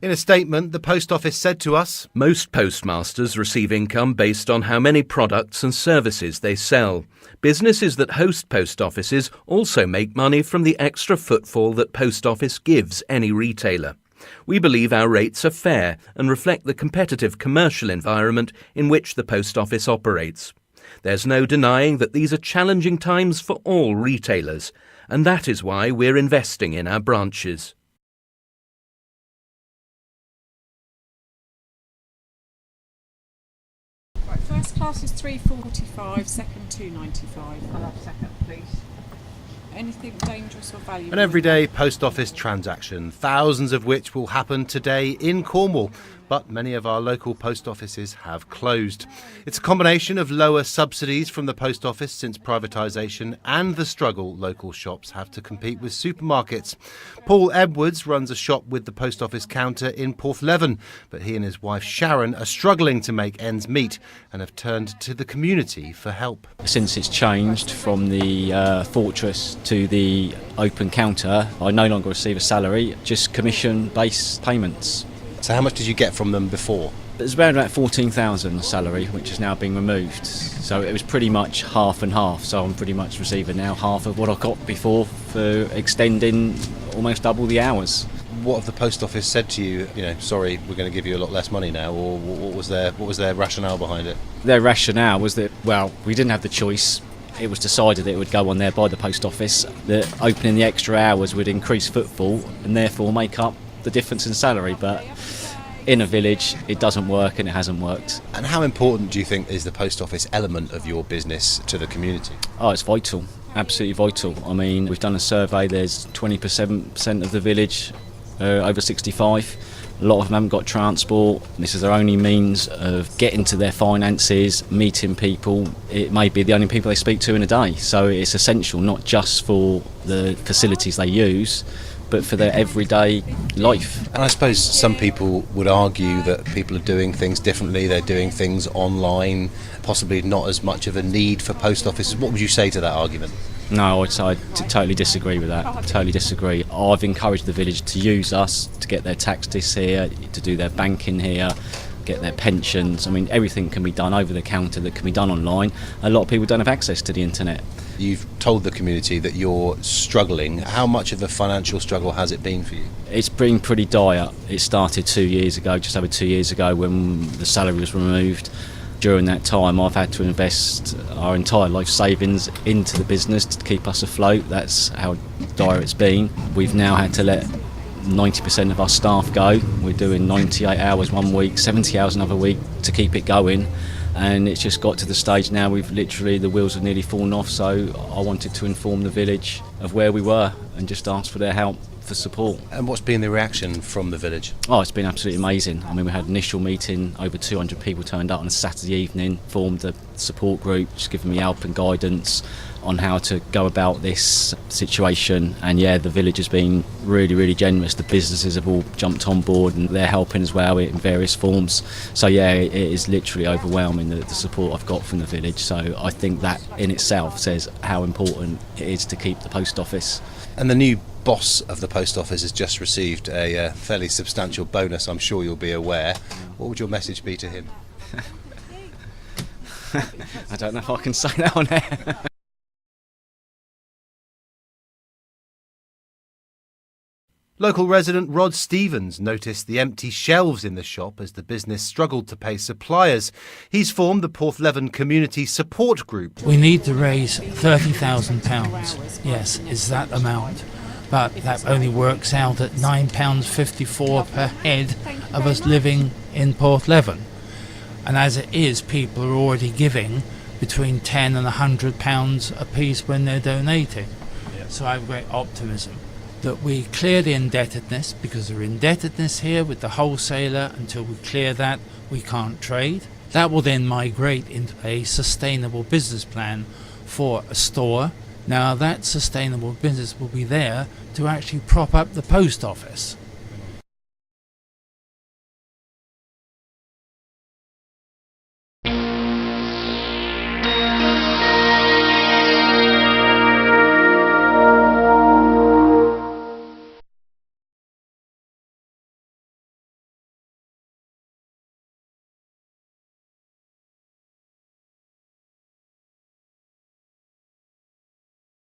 In a statement, the Post Office said to us, "Most postmasters receive income based on how many products and services they sell. Businesses that host post offices also make money from the extra footfall that Post Office gives any retailer. We believe our rates are fair and reflect the competitive commercial environment in which the Post Office operates. There's no denying that these are challenging times for all retailers, and that is why we're investing in our branches." Right, first class is £3.45, second £2.95. I'll have second, please. Anything dangerous or valuable? An everyday post office transaction, thousands of which will happen today in Cornwall, but many of our local post offices have closed. It's a combination of lower subsidies from the post office since privatisation and the struggle local shops have to compete with supermarkets. Paul Edwards runs a shop with the post office counter in Porthleven, but he and his wife Sharon are struggling to make ends meet and have turned to the community for help. Since it's changed from the fortress to the open counter, I no longer receive a salary, just commission-based payments. So how much did you get from them before? It was around about 14,000 salary, which has now been removed. So it was pretty much half and half. So I'm pretty much receiving now half of what I got before for extending almost double the hours. What have the post office said to you? Sorry, we're going to give you a lot less money now, or what was their rationale behind it? Their rationale was that, well, we didn't have the choice. It was decided that it would go on there by the post office, that opening the extra hours would increase footfall and therefore make up the difference in salary. But in a village it doesn't work, and it hasn't worked. And how important do you think is the post office element of your business to the community? Oh, it's vital, absolutely vital. I mean, we've done a survey, there's 20% of the village over 65. A lot of them haven't got transport. This is their only means of getting to their finances, meeting people. It may be the only people they speak to in a day. So it's essential, not just for the facilities they use, but for their everyday life. And I suppose some people would argue that people are doing things differently, they're doing things online, possibly not as much of a need for post offices. What would you say to that argument? No, I totally disagree with that. Totally disagree. I've encouraged the village to use us, to get their tax dis here, to do their banking here, get their pensions. I mean, everything can be done over the counter that can be done online. A lot of people don't have access to the internet. You've told the community that you're struggling. How much of a financial struggle has it been for you? It's been pretty dire. It started 2 years ago, just over 2 years ago, when the salary was removed. During that time, I've had to invest our entire life savings into the business to keep us afloat. That's how dire it's been. We've now had to let 90% of our staff go. We're doing 98 hours one week, 70 hours another week to keep it going. And it's just got to the stage now the wheels have nearly fallen off, so I wanted to inform the village of where we were and just ask for their help, for support. And what's been the reaction from the village? Oh, it's been absolutely amazing. I mean, we had an initial meeting, over 200 people turned up on a Saturday evening, formed a support group, just giving me help and guidance on how to go about this situation. And yeah, the village has been really, really generous. The businesses have all jumped on board and they're helping as well in various forms. So yeah, it is literally overwhelming, the support I've got from the village. So I think that in itself says how important it is to keep the post office. And the new boss of the post office has just received a fairly substantial bonus, I'm sure you'll be aware. What would your message be to him? I don't know if I can say that on air. Local resident Rod Stevens noticed the empty shelves in the shop as the business struggled to pay suppliers. He's formed the Porthleven Community Support group. We need to raise £30,000. Yes, is that amount. But that only works out at £9.54 per head of us living in Porthleven. And as it is, people are already giving between £10 and £100 a piece when they're donating. Yeah. So I have great optimism that we clear the indebtedness, because there's indebtedness here with the wholesaler. Until we clear that, we can't trade. That will then migrate into a sustainable business plan for a store. Now that sustainable business will be there to actually prop up the post office.